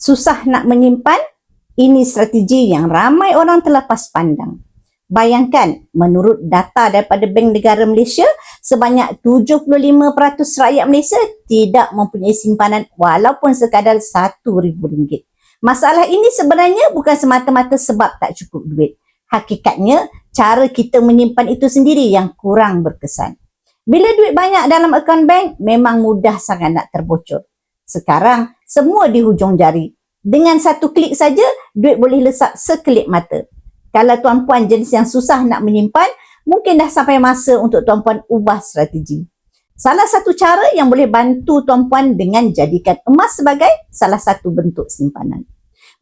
Susah nak menyimpan? Ini strategi yang ramai orang terlepas pandang. Bayangkan, menurut data daripada Bank Negara Malaysia, sebanyak 75% rakyat Malaysia tidak mempunyai simpanan walaupun sekadar RM1,000. Masalah ini sebenarnya bukan semata-mata sebab tak cukup duit. Hakikatnya, cara kita menyimpan itu sendiri yang kurang berkesan. Bila duit banyak dalam akaun bank, memang mudah sangat nak terbocor. Sekarang, semua di hujung jari. Dengan satu klik saja, duit boleh lesap sekelip mata. Kalau tuan-puan jenis yang susah nak menyimpan, mungkin dah sampai masa untuk tuan-puan ubah strategi. Salah satu cara yang boleh bantu tuan-puan dengan jadikan emas sebagai salah satu bentuk simpanan.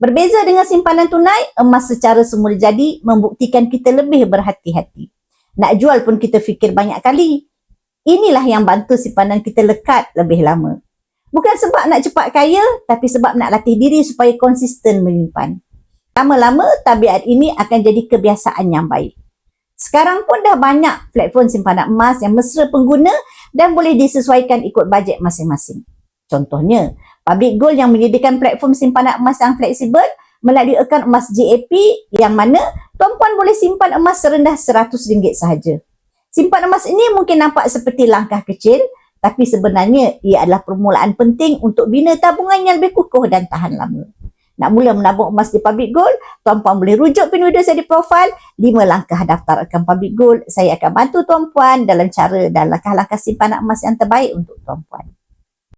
Berbeza dengan simpanan tunai, emas secara semula jadi membuktikan kita lebih berhati-hati. Nak jual pun kita fikir banyak kali. Inilah yang bantu simpanan kita lekat lebih lama. Bukan sebab nak cepat kaya, tapi sebab nak latih diri supaya konsisten menyimpan. Lama-lama, tabiat ini akan jadi kebiasaan yang baik. Sekarang pun dah banyak platform simpanan emas yang mesra pengguna dan boleh disesuaikan ikut bajet masing-masing. Contohnya, Public Gold yang menyediakan platform simpanan emas yang fleksibel melalui akaun emas JAP yang mana tuan-puan boleh simpan emas serendah RM100 sahaja. Simpan emas ini mungkin nampak seperti langkah kecil, tapi sebenarnya ia adalah permulaan penting untuk bina tabungan yang lebih kukuh dan tahan lama. Nak mula menabung emas di Public Gold, tuan-puan boleh rujuk pin video saya di profil 5 langkah daftar akaun Public Gold. Saya akan bantu tuan-puan dalam cara dan langkah-langkah simpanan emas yang terbaik untuk tuan-puan.